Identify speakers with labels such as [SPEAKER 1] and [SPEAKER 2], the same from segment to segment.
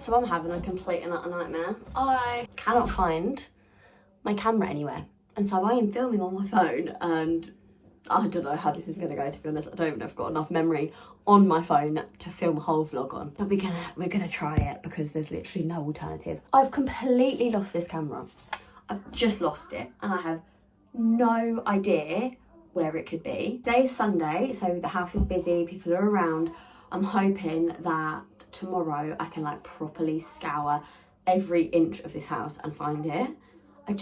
[SPEAKER 1] So I'm having a complete and utter nightmare. I cannot find my camera anywhere. And so I am filming on my phone, and I don't know how this is gonna go, to be honest. I don't even know if I've got enough memory on my phone to film a whole vlog on. But we're gonna try it, because there's literally no alternative. I've completely lost this camera. I've just lost it, and I have no idea where it could be. Today's Sunday, so the house is busy, people are around. I'm hoping that tomorrow I can like properly scour every inch of this house and find it. I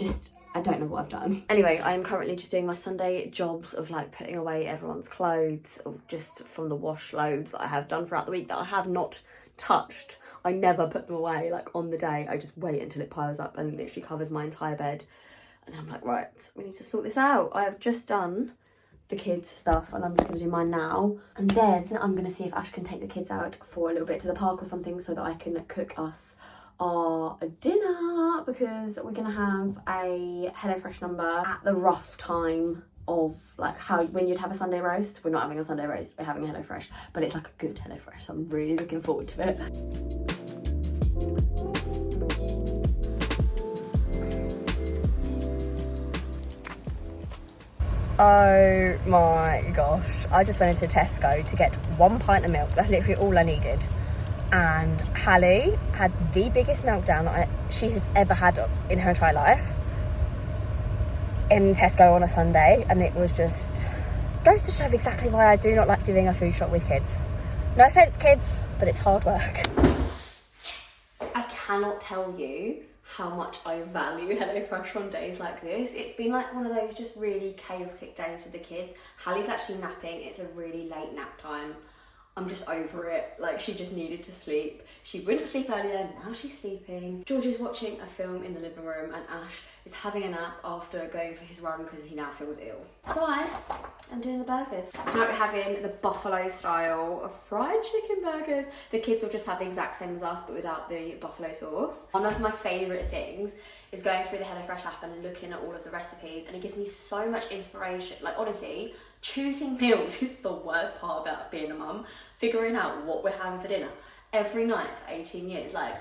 [SPEAKER 1] don't know what I've done. Anyway, I am currently just doing my Sunday jobs of like putting away everyone's clothes, or just from the wash loads that I have done throughout the week that I have not touched. I never put them away like on the day. I just wait until it piles up and literally covers my entire bed. And I'm like, right, we need to sort this out. I have just done the kids stuff, and I'm just gonna do mine now. And then I'm gonna see if Ash can take the kids out for a little bit to the park or something, so that I can cook us our dinner, because we're gonna have a HelloFresh number at the rough time of like how when you'd have a Sunday roast. We're not having a Sunday roast, we're having a HelloFresh, but it's like a good HelloFresh, so I'm really looking forward to it. Oh my gosh, I just went into Tesco to get 1 pint of milk. That's literally all I needed. And Hallie had the biggest meltdown she has ever had in her entire life in Tesco on a Sunday. And it was just, goes to show exactly why I do not like doing a food shop with kids. No offence, kids, but it's hard work. Yes, I cannot tell you how much I value HelloFresh on days like this. It's been like one of those just really chaotic days with the kids. Hallie's actually napping. It's a really late nap time. I'm just over it. Like, she just needed to sleep. She wouldn't sleep earlier, now she's sleeping. George is watching a film in the living room, and Ash is having a nap after going for his run because he now feels ill. So I'm doing the burgers. Tonight we're having the buffalo style of fried chicken burgers. The kids will just have the exact same as us, but without the buffalo sauce. One of my favourite things is going through the HelloFresh app and looking at all of the recipes, and it gives me so much inspiration. Like, honestly, choosing meals is the worst part about being a mum. Figuring out what we're having for dinner every night for 18 years, like,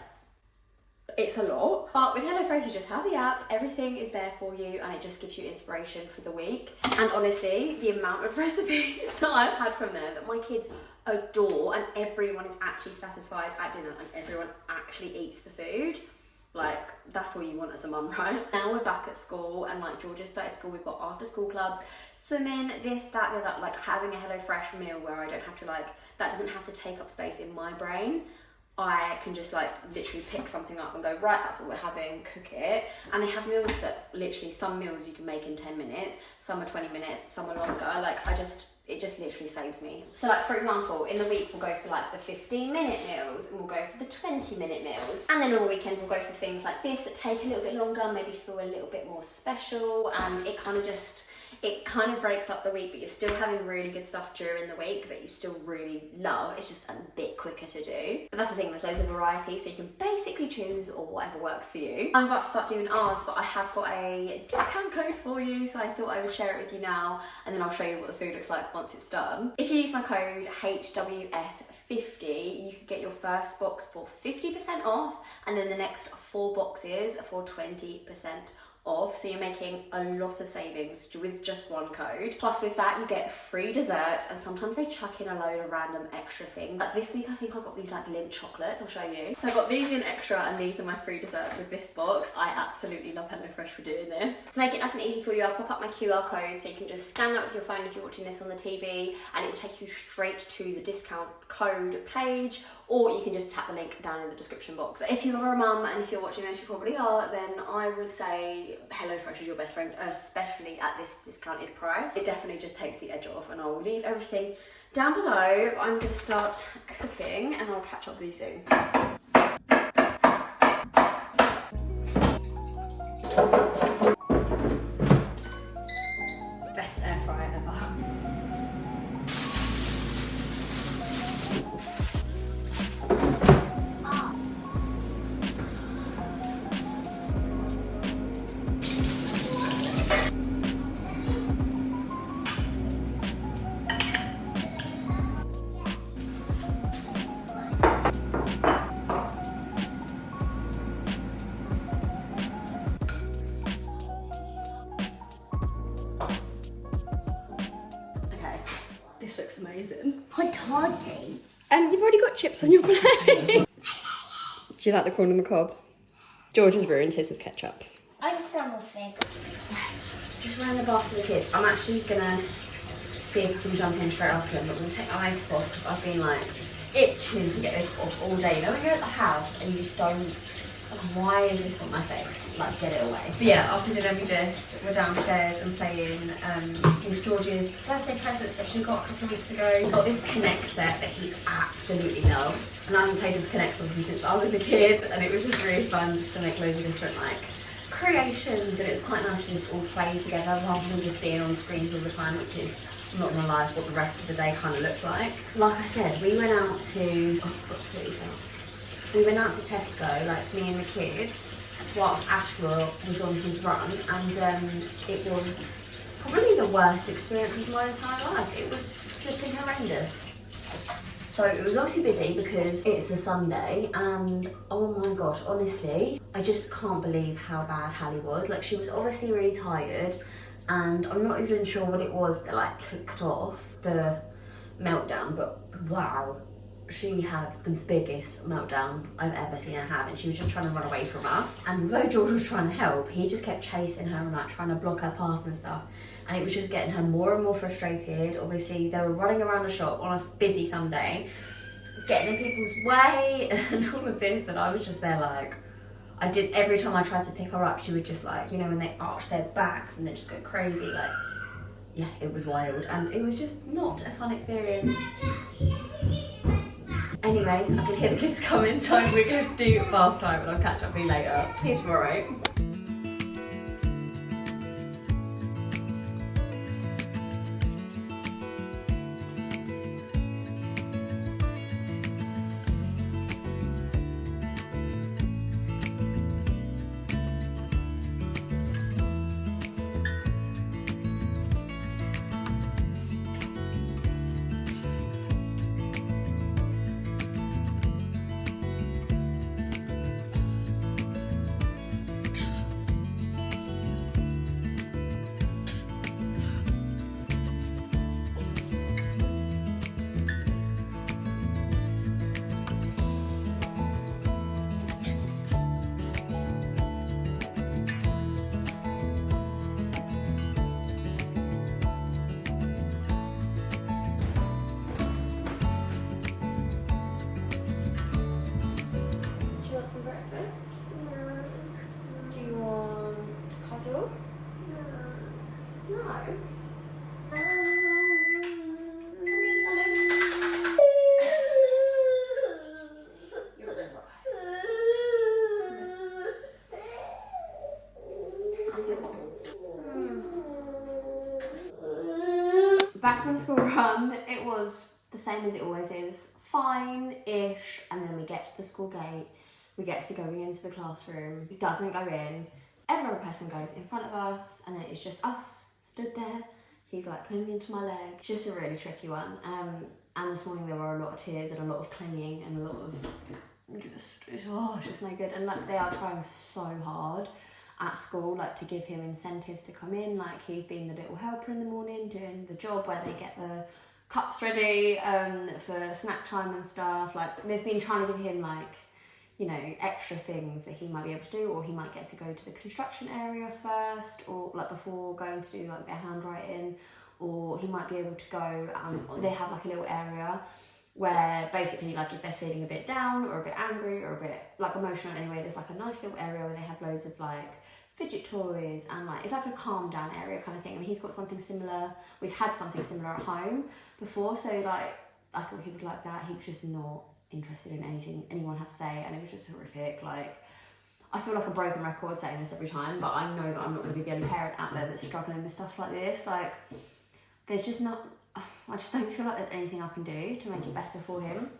[SPEAKER 1] it's a lot. But with HelloFresh, you just have the app, everything is there for you, and it just gives you inspiration for the week. And honestly, the amount of recipes that I've had from there that my kids adore, and everyone is actually satisfied at dinner, and everyone actually eats the food. Like, that's all you want as a mum, right? Now we're back at school, and like Georgia started school, we've got after school clubs, swimming, this, that, the other. Like, having a HelloFresh meal where I don't have to like, that doesn't have to take up space in my brain. I can just like literally pick something up and go, right, that's what we're having, cook it. And they have meals that literally, some meals you can make in 10 minutes, some are 20 minutes, some are longer. Like, it just literally saves me. So like, for example, in the week we'll go for like the 15-minute meals, and we'll go for the 20-minute meals. And then on the weekend we'll go for things like this that take a little bit longer, maybe feel a little bit more special, and it kind of breaks up the week, but you're still having really good stuff during the week that you still really love. It's just a bit quicker to do. But that's the thing, there's loads of variety, so you can basically choose or whatever works for you. I'm about to start doing ours, but I have got a discount code for you, so I thought I would share it with you now, and then I'll show you what the food looks like once it's done. If you use my code HWS50, you can get your first box for 50% off, and then the next 4 boxes for 20% off. So you're making a lot of savings with just one code. Plus with that you get free desserts, and sometimes they chuck in a load of random extra things. Like this week I think I got these like Lindt chocolates, I'll show you. So I got these in extra, and these are my free desserts with this box. I absolutely love HelloFresh for doing this. To make it nice and easy for you, I'll pop up my QR code so you can just scan that with your phone if you're watching this on the TV, and it will take you straight to the discount code page, or you can just tap the link down in the description box. But if you're a mum, and if you're watching this, you probably are, then I would say HelloFresh is your best friend, especially at this discounted price. It definitely just takes the edge off, and I'll leave everything down below. I'm gonna start cooking, and I'll catch up with you soon. Best air fryer ever. chips on your plate. Do you like the corn on the cob? George has ruined his with ketchup.
[SPEAKER 2] I just want a fig.
[SPEAKER 1] Just ran the bath for the kids. I'm actually gonna see if I can jump in straight after them, but I'm gonna take my makeup off because I've been like itching to get this off all day. You know when you're at the house and you just don't, like, why is this on my face? Like, get it away. But yeah, after dinner we're downstairs and playing George's birthday presents that he got a couple of weeks ago. He got this Connect set that he absolutely loves. And I haven't played with Connects obviously since I was a kid, and it was just really fun just to make loads of different like creations, and it was quite nice to just all play together rather than just being on screens all the time, which is, I'm not gonna lie, what the rest of the day kind of looked like. Like I said, we went out to, oh, I've got to put these out. We went out to Tesco, like me and the kids, whilst Ashwell was on his run, and it was probably the worst experience of my entire life. It was flipping horrendous. So it was obviously busy because it's a Sunday, and oh my gosh, honestly, I just can't believe how bad Hallie was. Like, she was obviously really tired, and I'm not even sure what it was that like kicked off the meltdown, but wow, she had the biggest meltdown I've ever seen her have, and she was just trying to run away from us. And although George was trying to help, he just kept chasing her and like trying to block her path and stuff. And it was just getting her more and more frustrated. Obviously, they were running around the shop on a busy Sunday, getting in people's way and all of this. And I was just there like, every time I tried to pick her up, she would just like, you know, when they arch their backs and then just go crazy. Like, yeah, it was wild. And it was just not a fun experience. Anyway, I can hear the kids coming, so we're going to do bath time and I'll catch up with you later. See you tomorrow. Back from school run, it was the same as it always is, fine-ish, and then we get to the school gate, we get to going into the classroom, he doesn't go in, every other person goes in front of us, and then it's just us stood there. He's like clinging to my leg. It's just a really tricky one. And this morning there were a lot of tears and a lot of clinging and a lot of just no good. And like, they are trying so hard at school, like, to give him incentives to come in. Like, he's been the little helper in the morning doing the job where they get the cups ready for snack time and stuff. Like, they've been trying to give him like, you know, extra things that he might be able to do, or he might get to go to the construction area first, or like before going to do like their handwriting, or he might be able to go, they have like a little area where basically, like, if they're feeling a bit down or a bit angry or a bit like emotional anyway, there's like a nice little area where they have loads of like fidget toys, and like, it's like a calm down area kind of thing. And he's got something similar, well, he's had something similar at home before, so like, I thought he would like that. He was just not interested in anything anyone had to say, and it was just horrific. Like, I feel like a broken record saying this every time, but I know that I'm not going to be the only parent out there that's struggling with stuff like this. Like, there's just not, I just don't feel like there's anything I can do to make it better for him.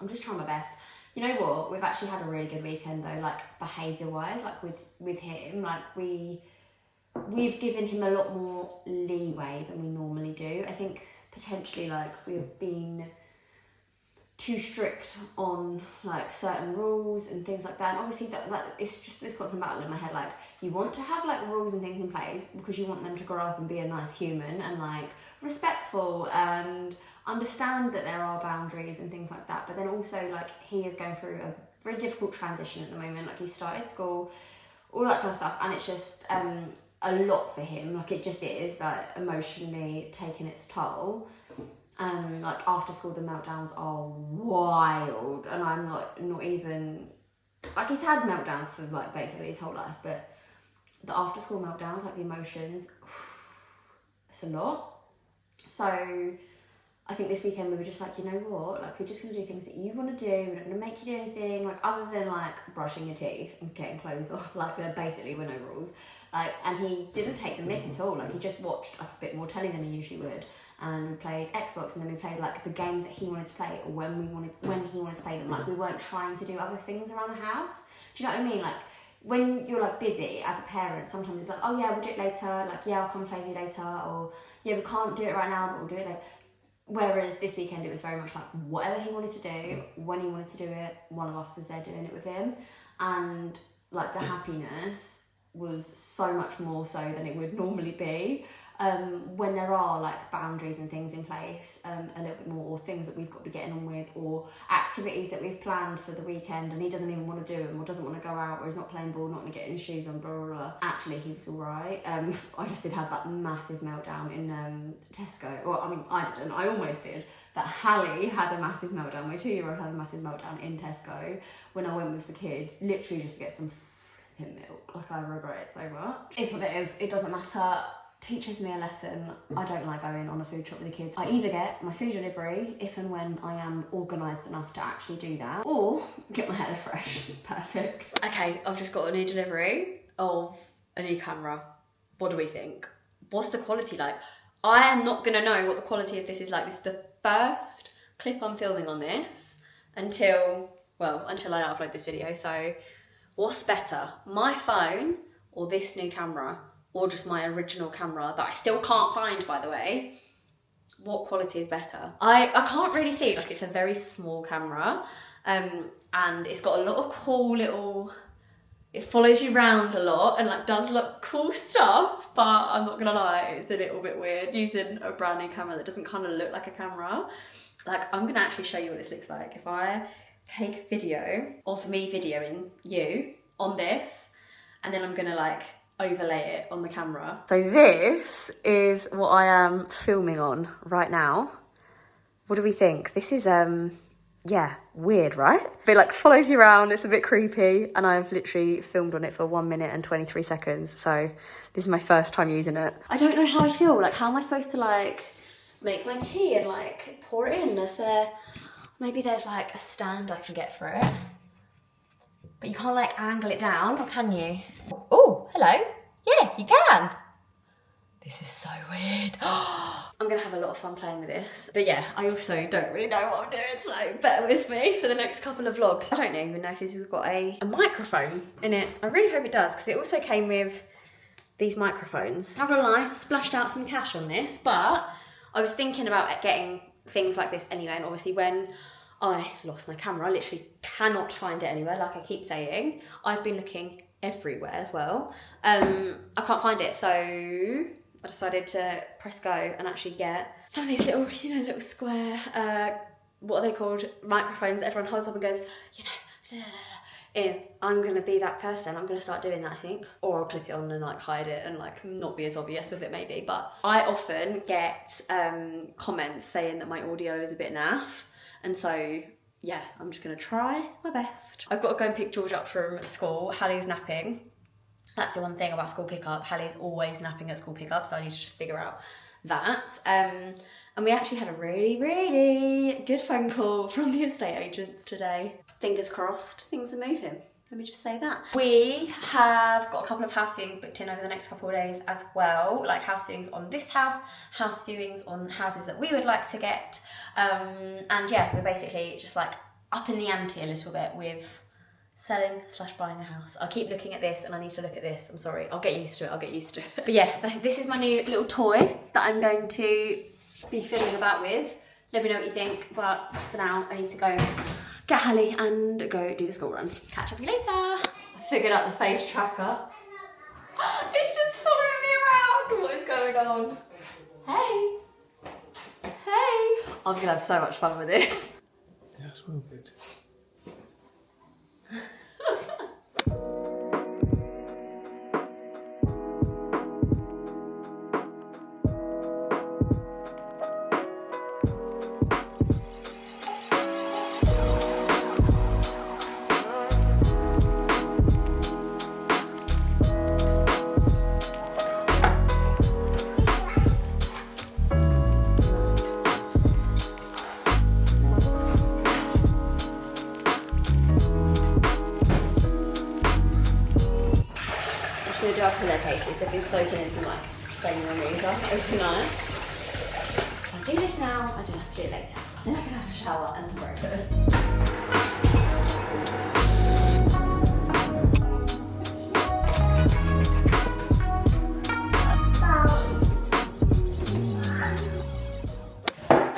[SPEAKER 1] I'm just trying my best. You know what, we've actually had a really good weekend though, like behaviour wise, like with him. Like, we've given him a lot more leeway than we normally do. I think potentially like we've been too strict on like certain rules and things like that, and obviously that it's got some battle in my head. Like, you want to have like rules and things in place because you want them to grow up and be a nice human and like respectful, and
[SPEAKER 2] understand that there are boundaries and things like that, but then also like he is going through a very difficult transition at the moment. Like he started school, all that kind of stuff, and it's just a lot for him. Like it just is like emotionally taking its toll. Like after school the meltdowns are wild, and I'm like not even like, he's had meltdowns for like basically his whole life, but the after school meltdowns, like the emotions, it's a lot. So I think this weekend we were just like, you know what, like we're just going to do things that you want to do, we're not going to make you do anything, like other than like brushing your teeth and getting clothes on, like there basically were no rules. Like, and he didn't take the mick at all, like he just watched like a bit more telly than he usually would, and we played Xbox, and then we played like the games that he wanted to play, or when he wanted to play them. Like we weren't trying to do other things around the house. Do you know what I mean? Like when you're like busy as a parent, sometimes it's like, oh yeah, we'll do it later, like yeah, I'll come play with you later, or yeah, we can't do it right now, but we'll do it later. Whereas this weekend it was very much like whatever he wanted to do, when he wanted to do it, one of us was there doing it with him, and like the happiness was so much more so than it would normally be. When there are like boundaries and things in place, a little bit more, or things that we've got to be getting on with, or activities that we've planned for the weekend and he doesn't even want to do them, or doesn't want to go out, or he's not playing ball, not going to get his shoes on, blah blah blah. Actually he was alright. I just did have that massive meltdown in Tesco. Well, I mean I didn't, I almost did, but Hallie had a massive meltdown, my 2-year-old had a massive meltdown in Tesco when I went with the kids, literally just to get some flipping milk. Like I regret it so much. It's what it is, it doesn't matter. Teaches me a lesson. I don't like going on a food trip with the kids. I either get my food delivery if and when I am organised enough to actually do that, or get my HelloFresh. Perfect. Okay, I've just got a new delivery of a new camera. What do we think? What's the quality like? I am not gonna know what the quality of this is like. This is the first clip I'm filming on this until I upload this video. So what's better, my phone or this new camera? Or just my original camera that I still can't find, by the way. What quality is better? I can't really see, like it's a very small camera, and it's got a lot of cool little, it follows you around a lot and like does look cool stuff, but I'm not gonna lie, it's a little bit weird using a brand new camera that doesn't kind of look like a camera. Like I'm gonna actually show you what this looks like. If I take a video of me videoing you on this, and then I'm gonna like overlay it on the camera. So this is what I am filming on right now. What do we think? This is yeah, weird, right? It like follows you around, it's a bit creepy, and I've literally filmed on it for 1 minute and 23 seconds. So this is my first time using it. I don't know how I feel. Like how am I supposed to like make my tea and like pour it in? Maybe there's like a stand I can get for it. But you can't like angle it down, or can you? Oh, hello. Yeah, you can. This is so weird. I'm gonna have a lot of fun playing with this. But yeah, I also don't really know what I'm doing, so bear with me for the next couple of vlogs. I don't even know if this has got a microphone in it. I really hope it does, because it also came with these microphones. Not gonna lie, I splashed out some cash on this, but I was thinking about getting things like this anyway, and obviously when I lost my camera, I literally cannot find it anywhere, like I keep saying. I've been looking everywhere as well. I can't find it, so I decided to press go and actually get some of these little, you know, little square, what are they called, microphones that everyone holds up and goes, you know, in. I'm gonna be that person. I'm gonna start doing that, I think. Or I'll clip it on and like hide it and like not be as obvious with it maybe. But I often get comments saying that my audio is a bit naff. And so, yeah, I'm just gonna try my best. I've got to go and pick George up from school. Hallie's napping. That's the one thing about school pickup. Hallie's always napping at school pickup, so I need to just figure out that. And we actually had a really, really good phone call from the estate agents today. Fingers crossed, things are moving. Let me just say that. We have got a couple of house viewings booked in over the next couple of days as well. Like house viewings on this house viewings on houses that we would like to get. And yeah, we're basically just like up in the ante a little bit with selling / buying a house. I keep looking at this and I need to look at this. I'm sorry, I'll get used to it, But yeah, this is my new little toy that I'm going to be fiddling about with. Let me know what you think, but for now I need to go get Hallie and go do the school run. Catch up with you later. I figured out the face tracker. It's just following me around. What is going on? Hey. Hey! I'm gonna have so much fun with this.
[SPEAKER 3] Yeah, it's well good.
[SPEAKER 2] I'm going to do our pillowcases. They've been soaking in some like stain remover overnight. I'll do this now. I don't have to do it later. Then I can have a shower and some breakfast.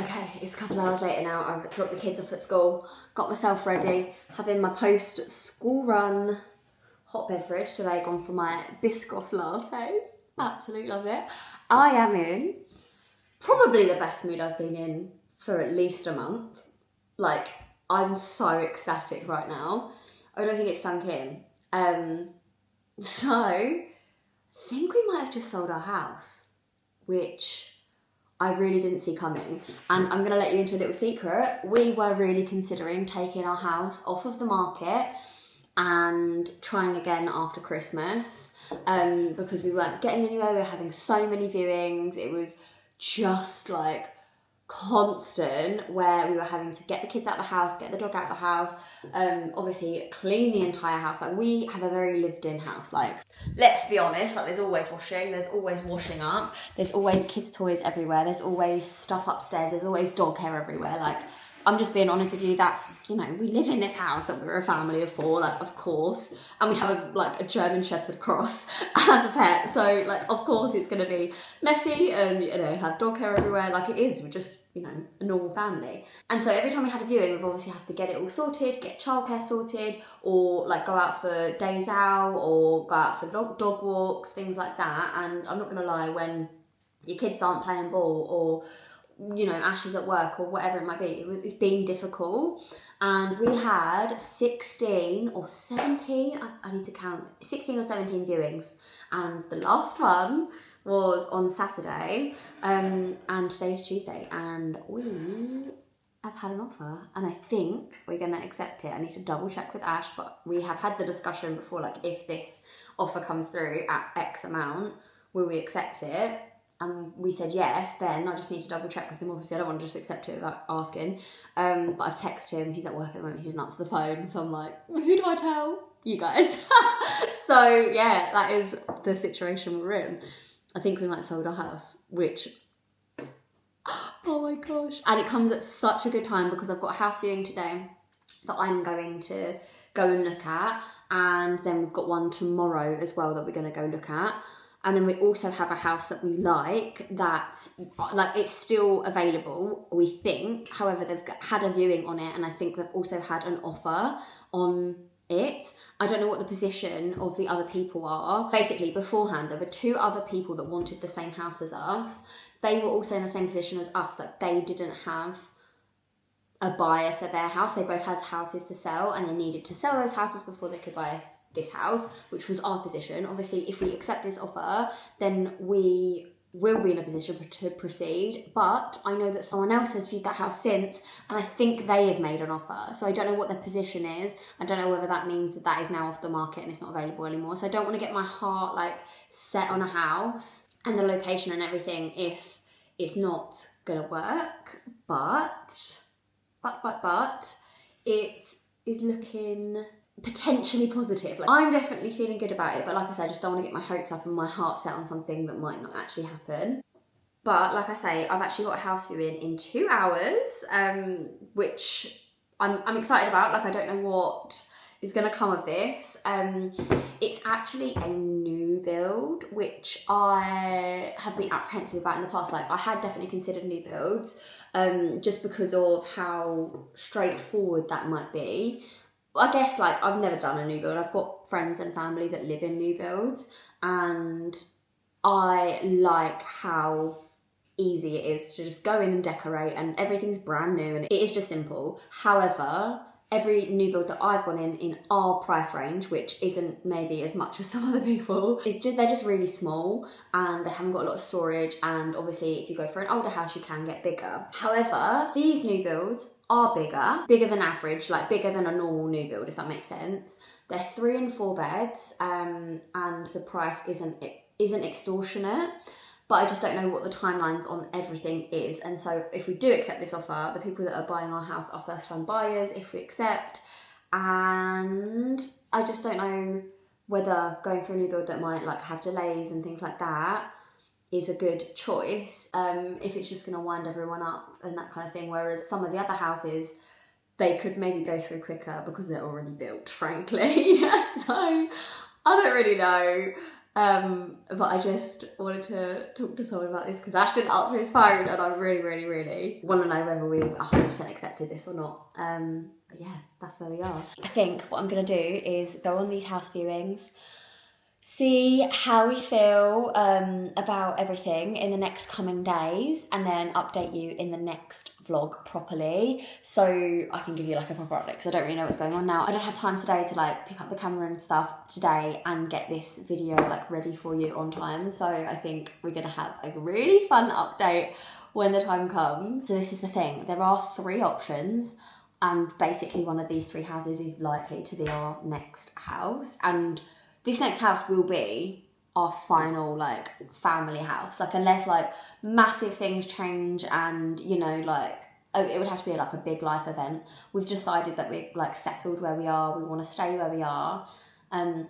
[SPEAKER 2] Okay, it's a couple hours later now. I've dropped the kids off at school, got myself ready, having my post-school run hot beverage today, gone for my Biscoff latte. Absolutely love it. I am in probably the best mood I've been in for at least a month. Like, I'm so ecstatic right now. I don't think it's sunk in. So, I think we might have just sold our house, which I really didn't see coming. And I'm going to let you into a little secret. We were really considering taking our house off of the market and trying again after Christmas, because we weren't getting anywhere. We were having so many viewings. It was just like constant, where we were having to get the kids out of the house, get the dog out of the house, obviously clean the entire house. Like, we have a very lived in house. Like, let's be honest, like, there's always washing, there's always washing up, there's always kids' toys everywhere, there's always stuff upstairs, there's always dog hair everywhere. Like, I'm just being honest with you, that's, you know, we live in this house and we're a family of 4, like, of course, and we have a German Shepherd cross as a pet, so, like, of course it's going to be messy and, you know, have dog hair everywhere. Like, it is, we're just, you know, a normal family. And so every time we had a viewing, we've obviously have to get it all sorted, get childcare sorted, or like go out for days out, or go out for dog walks, things like that. And I'm not going to lie, when your kids aren't playing ball, or, you know, Ash is at work, or whatever it might be, it's been difficult. And we had 16 or 17, I need to count, 16 or 17 viewings. And the last one was on Saturday, and today's Tuesday, and we have had an offer, and I think we're going to accept it. I need to double check with Ash, but we have had the discussion before, like, if this offer comes through at X amount, will we accept it? And we said yes. Then I just need to double check with him. Obviously, I don't want to just accept it without asking. But I've texted him. He's at work at the moment. He didn't answer the phone. So I'm like, who do I tell? You guys. So yeah, that is the situation we're in. I think we might have sold our house, which, oh my gosh. And it comes at such a good time, because I've got a house viewing today that I'm going to go and look at. And then we've got one tomorrow as well that we're going to go look at. And then we also have a house that we like, that, like, it's still available, we think. However, they've had a viewing on it, and I think they've also had an offer on it. I don't know what the position of the other people are. Basically, beforehand, there were 2 other people that wanted the same house as us. They were also in the same position as us, that they didn't have a buyer for their house. They both had houses to sell, and they needed to sell those houses before they could buy this house, which was our position. Obviously, if we accept this offer, then we will be in a position to proceed. But I know that someone else has viewed that house since, and I think they have made an offer. So I don't know what their position is. I don't know whether that means that that is now off the market and it's not available anymore. So I don't want to get my heart, like, set on a house and the location and everything if it's not gonna work. But it is looking potentially positive. Like, I'm definitely feeling good about it, but like I said, I just don't want to get my hopes up and my heart set on something that might not actually happen. But like I say, I've actually got a house viewing in 2 hours, which I'm excited about. Like, I don't know what is going to come of this. It's actually a new build, which I have been apprehensive about in the past. Like, I had definitely considered new builds, just because of how straightforward that might be. I guess, like, I've never done a new build. I've got friends and family that live in new builds, and I like how easy it is to just go in and decorate, and everything's brand new, and it is just simple. However, every new build that I've gone in our price range, which isn't maybe as much as some other people, they're just really small and they haven't got a lot of storage, and obviously if you go for an older house you can get bigger. However, these new builds are bigger than average, like bigger than a normal new build, if that makes sense. They're 3 and 4 beds, and the price isn't extortionate. But I just don't know what the timelines on everything is. And so if we do accept this offer, the people that are buying our house are first time buyers, if we accept. And I just don't know whether going for a new build that might like have delays and things like that is a good choice. If it's just gonna wind everyone up and that kind of thing. Whereas some of the other houses, they could maybe go through quicker because they're already built, frankly. So I don't really know. But I just wanted to talk to someone about this because Ash didn't answer his phone, and I really, really, really want to know whether we've 100% accepted this or not. But yeah, that's where we are. I think what I'm going to do is go on these house viewings, see how we feel about everything in the next coming days, and then update you in the next vlog properly, so I can give you like a proper update, because I don't really know what's going on now. I don't have time today to like pick up the camera and stuff today and get this video like ready for you on time, so I think we're gonna have a really fun update when the time comes. So this is the thing, there are 3 options, and basically one of these 3 houses is likely to be our next house, and this next house will be our final like family house, like unless like massive things change and you know like it would have to be like a big life event. We've decided that we're like settled where we are, we want to stay where we are, and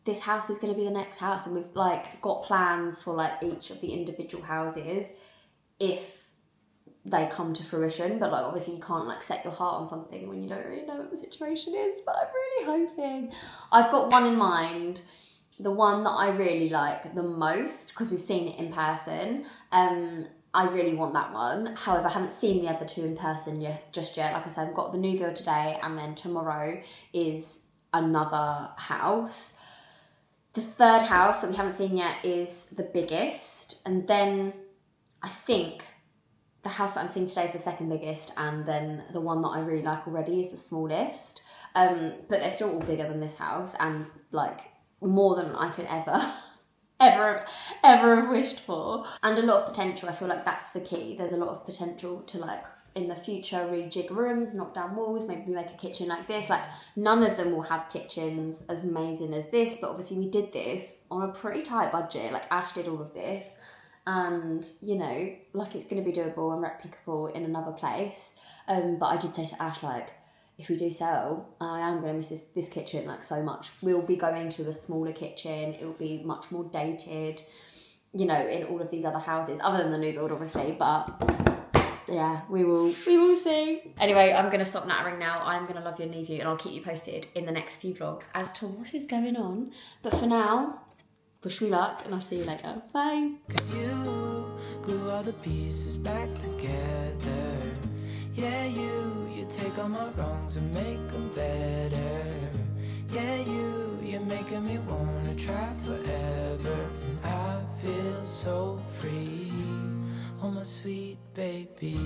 [SPEAKER 2] this house is going to be the next house, and we've like got plans for like each of the individual houses if they come to fruition, but like obviously you can't like set your heart on something when you don't really know what the situation is. But I'm really hoping. I've got one in mind, the one that I really like the most because we've seen it in person. I really want that one. However, I haven't seen the other 2 in person just yet. Like I said, I've got the new build today, and then tomorrow is another house. The 3rd house that we haven't seen yet is the biggest, and then I think the house that I'm seeing today is the 2nd biggest, and then the one that I really like already is the smallest. But they're still all bigger than this house, and like more than I could ever have wished for. And a lot of potential. I feel like that's the key. There's a lot of potential to like in the future rejig rooms, knock down walls, maybe make a kitchen like this. Like none of them will have kitchens as amazing as this, but obviously we did this on a pretty tight budget. Like Ash did all of this. And, you know, like it's going to be doable and replicable in another place. But I did say to Ash, like, if we do sell, I am going to miss this kitchen, like, so much. We'll be going to a smaller kitchen. It will be much more dated, you know, in all of these other houses, other than the new build, obviously. But, yeah, we will see. Anyway, I'm going to stop nattering now. I'm going to love you and leave you, and I'll keep you posted in the next few vlogs as to what is going on. But for now, wish me luck, and I'll see you later. Bye.
[SPEAKER 3] 'Cause you glue all the pieces back together. Yeah, you take all my wrongs and make them better. Yeah, you're making me wanna try forever. And I feel so free, oh my sweet baby.